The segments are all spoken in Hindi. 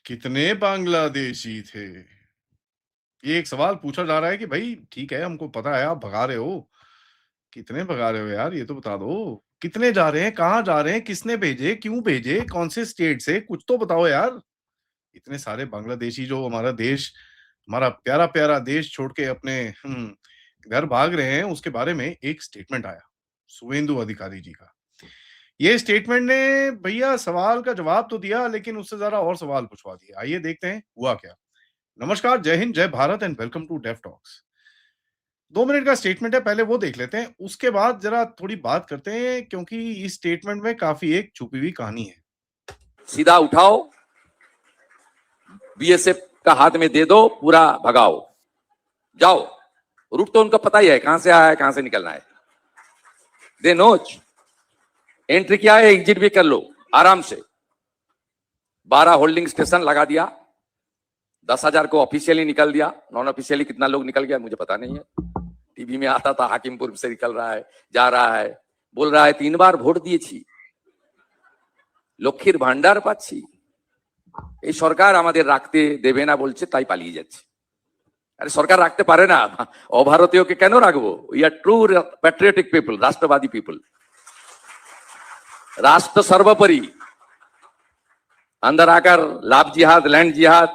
कितने बांग्लादेशी थे? ये एक सवाल पूछा जा रहा है कि भाई ठीक है, हमको पता है आप भगा रहे हो। कितने भगा रहे हो यार, ये तो बता दो। कितने जा रहे हैं, कहाँ जा रहे हैं, किसने भेजे, क्यों भेजे, कौन से स्टेट से, कुछ तो बताओ यार। इतने सारे बांग्लादेशी जो हमारा देश, हमारा प्यारा-प्यारा देश छोड़ के अपने घर भाग रहे हैं, उसके बारे में एक स्टेटमेंट आया, शुवेंदु अधिकारी जी का। ये स्टेटमेंट ने भैया सवाल का जवाब तो दिया, लेकिन उससे ज़रा और सवाल पूछवा दिए। आइए देखते हैं हुआ क्या। नमस्कार, जय हिंद, जय Bharat and welcome to deaf talks. 2 minute का स्टेटमेंट है, पहले वो देख लेते हैं, उसके बाद ज़रा थोड़ी बात करते हैं क्योंकि इस स्टेटमेंट में काफ़ी एक छुपी हुई कहानी है। सीधा उठाओ, बीएसएफ का हाथ में दे दो, पूरा भगाओ, जाओ। रूट तो उनका पता ही है, कहां से आया है, कहां से निकलना है। दे नोच, एंट्री किया है, एग्जिट भी कर लो आराम से। 12 होल्डिंग स्टेशन लगा दिया, 10,000 को ऑफिशियली निकल दिया। नॉन ऑफिशियली कितना लोग निकल गया मुझे पता नहीं है। टीवी में आता था हाकिमपुर से निकल रहा है, जा रहा है, बोल रहा है 3 बार ভোট দিয়েছি, লক্ষ্মীর ভান্ডার পাচ্ছি। এই সরকার আমাদের রাখতে দেবে না বলছে, তাই পালিয়ে যাচ্ছে। আরে সরকার রাখতে পারে না, অভারতীয়কে কেন রাখবো? We are true patriotic people, রাষ্ট্রবাদী পিপল। राष्ट्र सर्वोपरि। अंदर आकर लाभ जिहाद, लैंड जिहाद,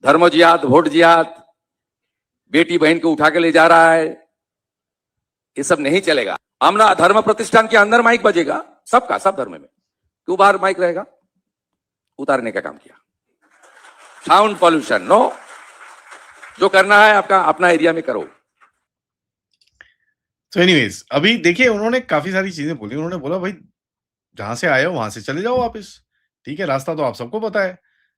धर्म जिहाद, वोट जिहाद, बेटी बहन को उठा के ले जा रहा है, ये सब नहीं चलेगा। आमना धर्म प्रतिष्ठान के अंदर माइक बजेगा, सबका, सब धर्म में। क्यों बाहर माइक रहेगा? उतारने का काम किया। साउंड पॉल्यूशन नो, जो करना है आपका अपना एरिया में करो। तो एनीवेज, अभी देखिए उन्होंने काफ़ी सारी चीज़ें बोली। उन्होंने बोला भाई जहाँ से आए हो वहाँ से चले जाओ वापस। ठीक है, रास्ता तो आप सबको पता है।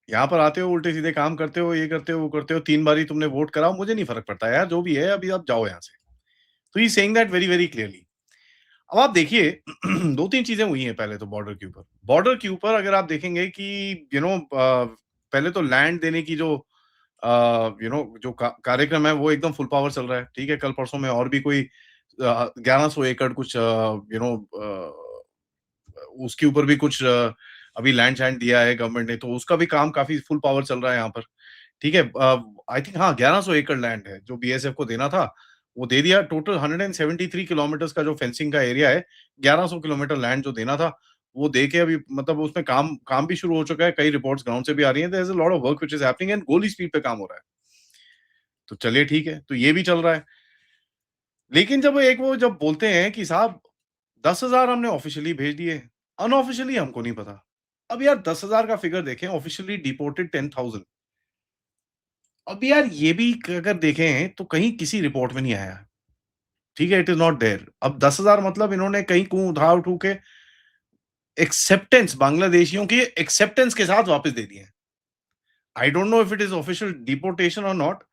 यहाँ पर आते हो, उल्टे-सीधे काम करते हो, ये करते हो, वो करते हो, 3 बार ही तुमने वोट कराओ, मुझे नहीं फ़र्क पड़ता यार, जो भी है अभी आप जाओ यहाँ से। तो he is saying that very, very clearly. अब आप देखिए 2-3 चीज़ें हुई हैं पहले तो बॉर्डर के ऊपर। बॉर्डर के ऊपर अगर आप देखेंगे कि पहले तो लैंड देने की जो जो कार्यक्रम है वो एकदम फुल पावर चल रहा है। ठीक है, कल-परसों में और भी कोई 1100 एकड़ कुछ उसके ऊपर भी कुछ अभी लैंड-शैंड दिया है गवर्नमेंट ने, तो उसका भी काम काफ़ी फुल पावर चल रहा है यहाँ पर। ठीक है, आई थिंक हाँ, 1100 एकड़ लैंड है, जो बीएसएफ को देना था, वो दे दिया। टोटल 173 किलोमीटर्स का जो फेंसिंग का एरिया है, 1100 किलोमीटर लैंड जो देना था, वो दे के अभी मतलब उसमें काम काम भी शुरू हो चुका है। कई रिपोर्ट्स ग्राउंड से भी आ रही हैं, there is a lot of work which is happening and गोली स्पीड पे काम हो रहा है। तो चलिए ठीक है, तो ये भी चल रहा है। लेकिन जब वो जब बोलते हैं कि साहब 10,000 हमने ऑफिशियली भेज दिए, अनऑफिशियली हमको नहीं पता। अब यार 10,000 का फिगर देखें, ऑफिशियली डिपोर्टेड 10,000। अब यार ये भी अगर देखें तो कहीं किसी रिपोर्ट में नहीं आया। ठीक है, इट इज़ नॉट देयर। अब 10,000 मतलब इन्होंने कहीं उठा-उठू के एक्सेप्टेंस, बांग्लादेशियों की एक्सेप्टेंस के साथ वापस दे दिए हैं। I don't know if it is official deportation और नॉट,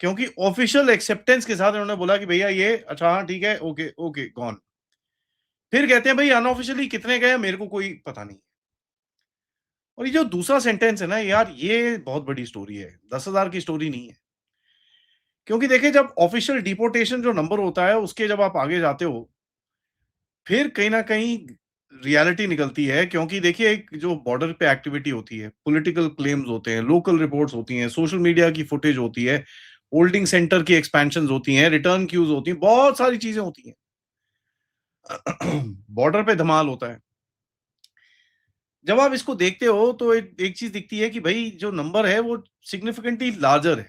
क्योंकि ऑफिशियल एक्सेप्टेंस के साथ इन्होंने बोला कि भैया ये अच्छा हाँ, ठीक है, ओके, ओके, गॉन। फिर कहते हैं भाई अनऑफिशियली कितने गए मेरे को कोई पता नहीं। और ये जो दूसरा सेंटेंस है ना यार, ये बहुत बड़ी स्टोरी है, 10,000 की स्टोरी नहीं है। क्योंकि देखिए जब ऑफिशियल डिपोर्टेशन जो नंबर होता है उसके जब आप आगे जाते हो, फिर कहीं न कहीं रियलिटी निकलती है, क्योंकि देखिए एक जो बॉर्डर पे एक्टिविटी होती है, पॉलिटिकल क्लेम्स होते हैं, लोकल रिपोर्ट्स होती हैं, सोशल मीडिया की फुटेज होती है, होल्डिंग सेंटर की एक्सपेंशन्स होती हैं, रिटर्न क्यूज़ होती हैं, बहुत सारी चीज़ें होती हैं। बॉर्डर पे धमाल होता है। जब आप इसको देखते हो तो एक एक चीज़ दिखती है कि भई जो नंबर है वो सिग्निफिकेंटली लार्जर है।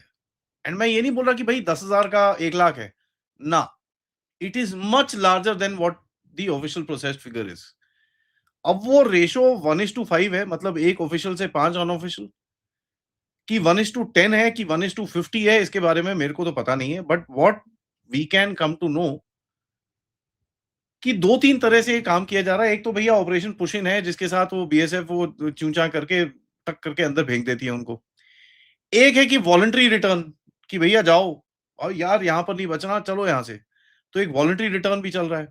एंड मैं ये नहीं बोल रहा कि भाई 10,000 का 1 लाख है। ना, it is much larger than what the official processed figure is. अब वो रेशो 1:5 है, मतलब 1 ऑफिशियल से 5 अनऑफिशियल, कि 1:10 है कि 1:50 है, इसके बारे में मेरे को तो पता नहीं है। But what we can come to know कि 2-3 तरह से ये काम किया जा रहा है। एक तो भैया ऑपरेशन पुश-इन है, जिसके साथ वो बीएसएफ वो चूँ-चाँ करके टक करके अंदर फेंक देती है उनको। एक है कि वॉलंटरी रिटर्न, कि भैया जाओ और यार यहाँ पर नहीं बचना, चलो यहाँ से। तो एक वॉलंटरी रिटर्न भी चल रहा है।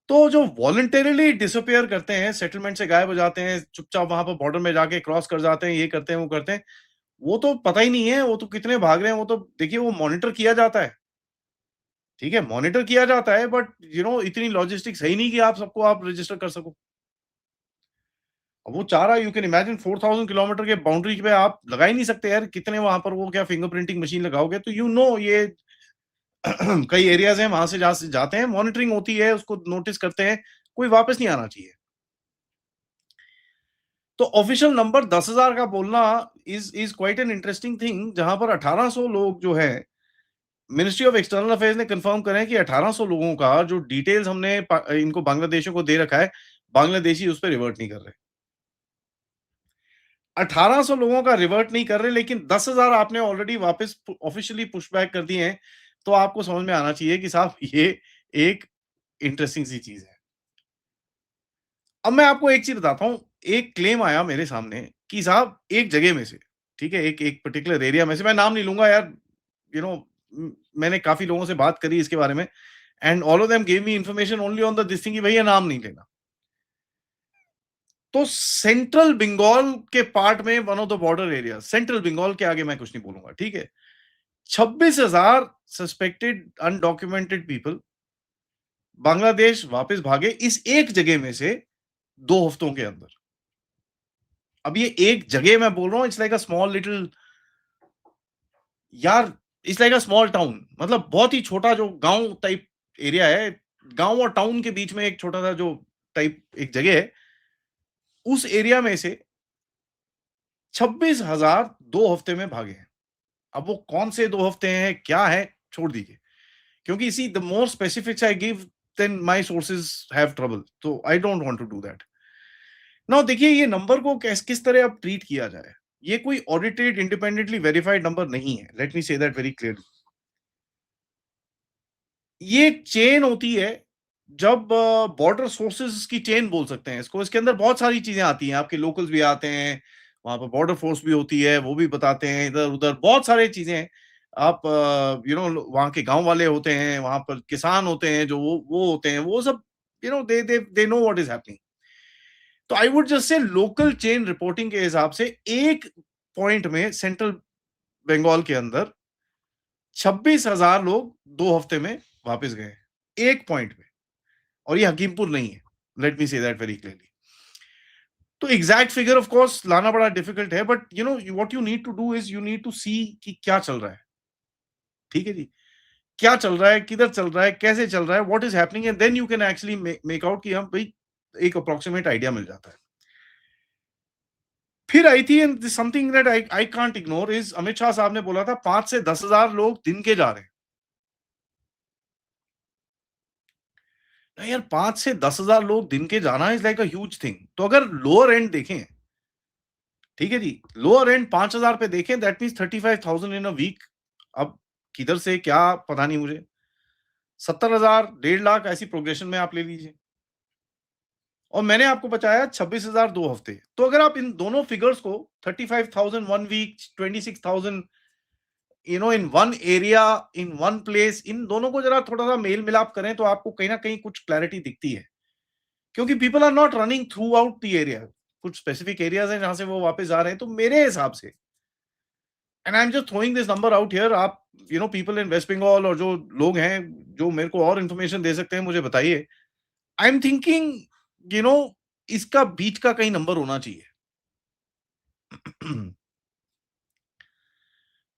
तो जो वॉलंटरीली डिसअपियर करते हैं, सेटलमेंट से गायब हो जाते हैं, चुपचाप वहाँ पर बॉर्डर में जाके क्रॉस कर जाते हैं, ये करते हैं, वो करते हैं, वो तो पता ही नहीं है, वो तो कितने भाग रहे हैं, वो तो देखिए वो मॉनिटर किया जाता है। ठीक है, मॉनिटर किया जाता है, बट इतनी लॉजिस्टिक्स है ही नहीं कि आप सबको आप रजिस्टर कर सको। अब वो चाह रहा है, यू कैन इमेजिन 4000 किलोमीटर के बाउंड्री पे आप लगा ही नहीं सकते यार, कितने वहां पर वो क्या फिंगरप्रिंटिंग मशीन लगाओगे, तो ये कई एरियाज हैं वहां से जाते हैं, मॉनिटरिंग होती है, उसको नोटिस करते हैं, कोई वापस नहीं आना चाहिए। तो ऑफिशियल नंबर 10,000 का बोलना is quite an interesting thing, जहां पर 1800 लोग जो है, मिनिस्ट्री ऑफ एक्सटर्नल अफेयर्स ने कंफर्म करें कि 1800 लोगों का जो डिटेल्स हमने इनको बांग्लादेशियों को दे रखा है, बांग्लादेशी उस पर रिवर्ट नहीं कर रहे। 1800 लोगों का रिवर्ट नहीं कर रहे, लेकिन 10,000 आपने ऑलरेडी वापस ऑफिशियली पुश बैक कर दिए हैं, तो आपको समझ में आना चाहिए कि साहब ये एक इंटरेस्टिंग सी चीज है। अब मैं आपको एक चीज बताता हूं, एक क्लेम आया मेरे सामने कि साहब एक जगह में से, ठीक है, एक एक पर्टिकुलर एरिया में से, मैं नाम नहीं लूंगा यार, यू नो मैंने काफी लोगों से बात करी इसके बारे में, and all of them gave me information only on the this thing कि भैया नाम नहीं लेना। तो सेंट्रल बंगाल के पार्ट में, one of the border area, central Bengal के आगे मैं कुछ नहीं बोलूंगा, ठीक है, 26,000 सस्पेक्टेड अनडॉक्यूमेंटेड पीपल बांग्लादेश वापस भागे इस एक जगह में से 2 हफ्तों के अंदर। अब ये एक जगह मैं बोल रहा हूं, it's like a small little, यार it's like a small town, मतलब बहुत ही छोटा जो गांव टाइप एरिया है, गांव और टाउन के बीच में एक छोटा सा जो टाइप एक जगह है, उस एरिया में से 26,000 2 हफ्ते में भागे हैं। अब वो कौन से 2 हफ्ते हैं, क्या है, छोड़ दीजिए, क्योंकि इसी the more specifics I give then my sources have trouble, तो I don't want to do that. Now देखिए, ये नंबर को किस तरह अब ट्रीट किया जाए, ये कोई ऑडिटेड इंडिपेंडेंटली वेरीफाइड नंबर नहीं है, let me say that very clearly. ये एक चेन होती है, जब बॉर्डर सोर्सेज की चेन बोल सकते हैं इसको, इसके अंदर बहुत सारी चीजें आती हैं, आपके लोकल्स भी आते हैं, वहां पर बॉर्डर फोर्स भी होती है, वो भी बताते हैं, इधर उधर बहुत सारी चीजें हैं। आप वहां के गांव वाले होते हैं, वहां पर किसान होते हैं, जो वो होते हैं, वो सब they know what is happening. तो I would just say local chain reporting के हिसाब से एक पॉइंट में सेंट्रल बंगाल के अंदर 26,000 लोग 2 हफ्ते में वापस गए, एक पॉइंट में, और ये हकीमपुर नहीं है, let me say that very clearly. तो एग्जैक्ट फिगर ऑफ कोर्स लाना बड़ा डिफिकल्ट है, but what you need to do is you need to see कि क्या चल रहा है, ठीक है जी, क्या चल रहा है, किधर चल रहा है, कैसे चल रहा है, what is happening, and then you can actually make out कि हम भाई एक अप्रोक्सीमेट आइडिया मिल जाता है। फिर आई थी, and something that I can't ignore is, Amit Shah साहब ने बोला था 5 से 10,000 लोग दिन के जा रहे हैं। नहीं यार, 5 से 10,000 लोग दिन के जाना is like a huge thing. तो अगर लोअर एंड देखें, ठीक है जी, लोअर एंड 5,000 पे देखें, that means 35,000 in a week. अब किधर से क्या पता नहीं मुझे, 70,000 1.5 लाख ऐसी प्रोग्रेशन में आप ले लीजिए, और मैंने आपको बताया 26,000 2 हफ्ते। तो अगर आप इन दोनों फिगर्स को, 35,000 one week, 26,000 in one area, in one place, इन दोनों को जरा थोड़ा सा मेल मिलाप करें, तो आपको कहीं ना कहीं कुछ क्लैरिटी दिखती है, क्योंकि people are not running through out the area, कुछ स्पेसिफिक एरियाज हैं जहां से वो वापस आ रहे हैं। तो मेरे हिसाब से, and I am just throwing this number out here, आप पीपल इन वेस्ट बंगाल और जो लोग हैं जो मेरे को और इन्फॉर्मेशन दे सकते हैं, मुझे बताइए। I am thinking, you know इसका बीच का कहीं नंबर होना चाहिए।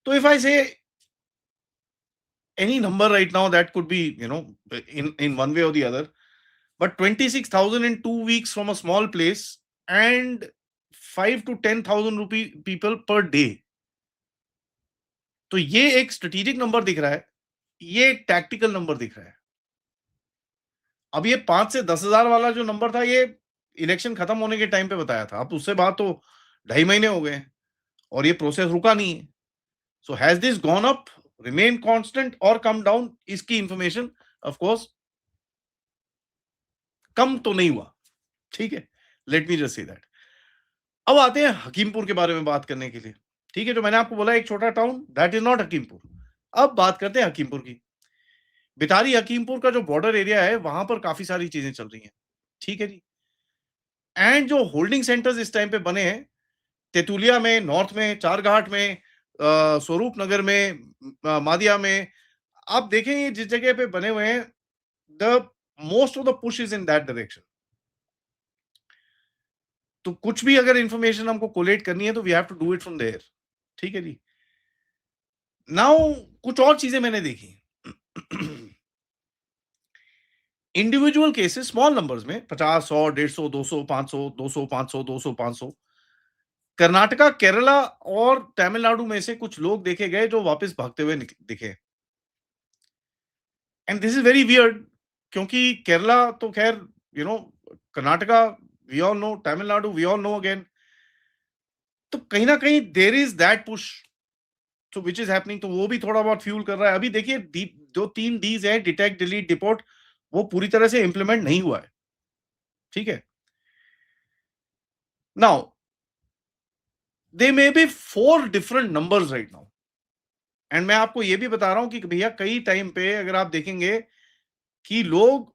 तो इफ आई से any number right now, that could be, in one way or the other, but 26,000 in 2 weeks from a small place, and 5 to 10,000 rupee people per day, तो ये एक स्ट्रेटेजिक नंबर दिख रहा है, ये एक टैक्टिकल नंबर दिख रहा है। अब ये 5 से 10,000 वाला जो नंबर था, ये इलेक्शन खत्म होने के टाइम पे बताया था, अब उससे बात तो 2.5 महीने हो गए, और ये प्रोसेस रुका नहीं है। So has this gone up, remain constant और कम डाउन, इसकी इंफॉर्मेशन ऑफ कोर्स कम तो नहीं हुआ, ठीक है, let me just say that. अब आते हैं हकीमपुर के बारे में बात करने के लिए, ठीक है, जो मैंने आपको बोला एक छोटा town, that is not Hakimpur. अब बात करते हैं हकीमपुर की। बितारी हकीमपुर का जो बॉर्डर एरिया है, वहां पर काफी सारी चीजें चल रही हैं, ठीक है जी, एंड जो होल्डिंग सेंटर्स इस टाइम पे बने हैं, तेतुलिया में, नॉर्थ में, चारघाट में, स्वरूप नगर में, मादिया में, आप देखें ये जिस जगह पे बने हुए हैं, the most of the push is in that direction. तो कुछ भी अगर इंफॉर्मेशन हमको कोलेट करनी है तो we have to do it from there, ठीक है जी। नाउ कुछ और चीजें मैंने देखी। इंडिविजुअल केसेस स्मॉल नंबर्स में 50, 100, 150, 200, 500, 200, 500, 200, 500, कर्नाटका, केरला और तमिलनाडु में से कुछ लोग देखे गए जो वापस भागते हुए दिखे। And this is very weird, क्योंकि केरला तो खैर Karnataka we all know, Tamil Nadu we all know again. तो कहीं ना कहीं देर इज दैट पुश तो विच इज हैपनिंग, तो वो भी थोड़ा बहुत फ्यूल कर रहा है। अभी देखिए जो 3 डीज है, डिटेक्ट, डिलीट, डिपोर्ट, वो पूरी तरह से इंप्लीमेंट नहीं हुआ है, ठीक है। Now they may be 4 different numbers right now, and मैं आपको ये भी बता रहा हूं कि भैया कई टाइम पे अगर आप देखेंगे कि लोग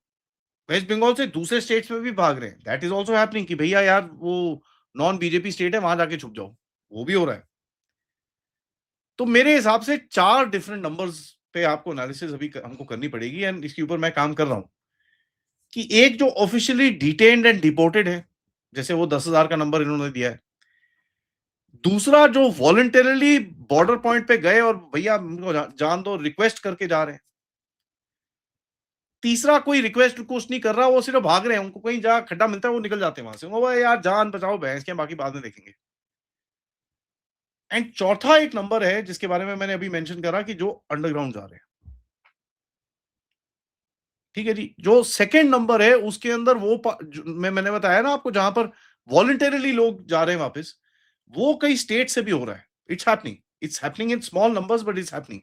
वेस्ट बंगाल से दूसरे स्टेट्स में भी भाग रहे हैं, दैट इज ऑल्सो हैपनिंग कि भैया यार वो नॉन बीजेपी स्टेट है, वहां जाके छुप जाओ, वो भी हो रहा है। तो मेरे हिसाब से 4 डिफरेंट नंबर्स पे आपको एनालिसिस अभी हमको करनी पड़ेगी, एंड इसके ऊपर मैं काम कर रहा हूं कि एक जो ऑफिशियली डिटेन्ड एंड डिपोर्टेड है, जैसे वो 10,000 का नंबर इन्होंने दिया है। दूसरा जो वॉलंटरली बॉर्डर पॉइंट पे गए और भैया जान दो रिक्वेस्ट करके जा रहे हैं। तीसरा कोई रिक्वेस्ट कुछ नहीं कर रहा, वो सिर्फ भाग रहे हैं, उनको कहीं जहाँ खड्डा मिलता है वो निकल जाते हैं वहां से, वो यार जान बचाओ भैंस के, बाकी बाद में देखेंगे। एंड चौथा एक नंबर है जिसके बारे में मैंने अभी मेंशन करा कि जो अंडरग्राउंड जा रहे हैं, ठीक है जी। जो सेकंड नंबर है उसके अंदर मैंने बताया ना आपको, जहां पर वॉलंटरली लोग जा रहे हैं वापस, वो कई स्टेट से भी हो रहा है। It's happening in small numbers but it's happening.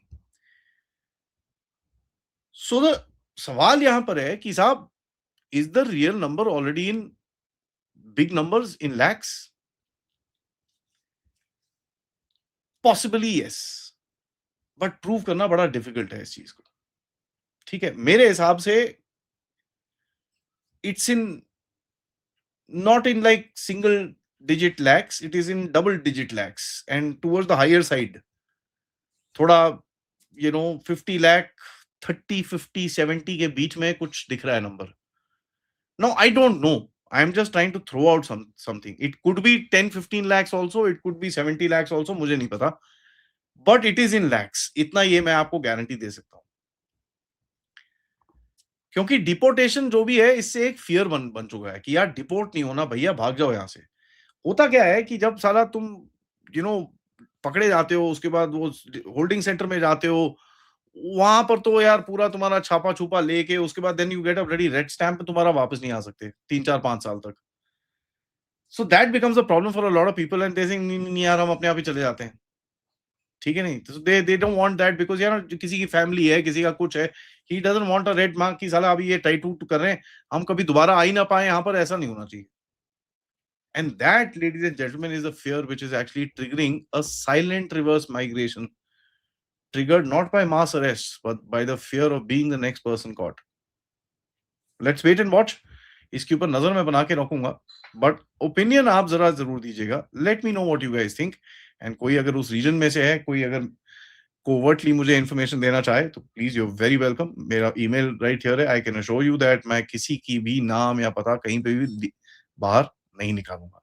So the सवाल यहां पर है कि साहब, is the real number already in big numbers in lakhs? Possibly yes, but prove करना बड़ा डिफिकल्ट है इस चीज को, ठीक है। मेरे हिसाब से it's in not in like single digit lakhs, it is in double digit lakhs and towards the higher side, थोड़ा 50 लाख, 30, 50, 70 के बीच में कुछ दिख रहा है number. Now I don't know, I am just trying to throw out something, it could be 10, 15 lakhs also, it could be 70 lakhs also, मुझे नहीं पता, but it is in lakhs, इतना ये मैं आपको गारंटी दे सकता हूं। क्योंकि डिपोर्टेशन जो भी है, इससे एक फियर बन चुका है कि यार डिपोर्ट नहीं होना भैया, भाग जाओ यहां से। होता क्या है कि जब साला तुम यू नो पकड़े जाते हो, उसके बाद वो होल्डिंग सेंटर में जाते हो, वहां पर तो यार पूरा तुम्हारा छापा छुपा लेके उसके बाद then you get a bloody red stamp, तुम्हारा वापस नहीं आ सकते 3, 4, 5 साल तक। So that becomes a problem for a lot of people and they से नहीं यार हम अपने आप ही चले जाते हैं, ठीक है। नहीं तो they don't want that, because यार किसी की फैमिली है, किसी का कुछ है, he doesn't want a red mark कि साला अभी ये टाई टू कर रहे हैं, हम कभी दोबारा आ ही ना पाए यहाँ पर, ऐसा नहीं होना चाहिए। And that, ladies and gentlemen, is a fear which is actually triggering a silent reverse migration, triggered not by mass arrests, but by the fear of being the next person caught. Let's wait and watch. इसके ऊपर नजर मैं बना के रखूंगा, बट ओपिनियन आप जरा जरूर दीजिएगा। Let me know what you guys think, and कोई अगर उस रीजन में से है, कोई अगर कोवर्टली मुझे इन्फॉर्मेशन देना चाहे तो प्लीज यू वेरी वेलकम। मेरा ईमेल राइट हियर है, I can assure you that मैं किसी की भी नाम या पता कहीं पे भी बाहर नहीं निकालूंगा।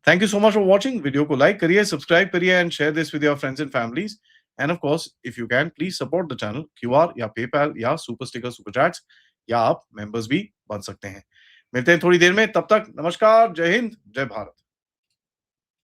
Thank you so much for watching. Video को लाइक करिए, सब्सक्राइब करिए and share this with your friends and families. End of course if you can please support the channel, QR या पेपैल या सुपर स्टिकर, सुपर चैट्स, या आप मेंबर्स भी बन सकते हैं। मिलते हैं थोड़ी देर में, तब तक नमस्कार, जय हिंद, जय भारत।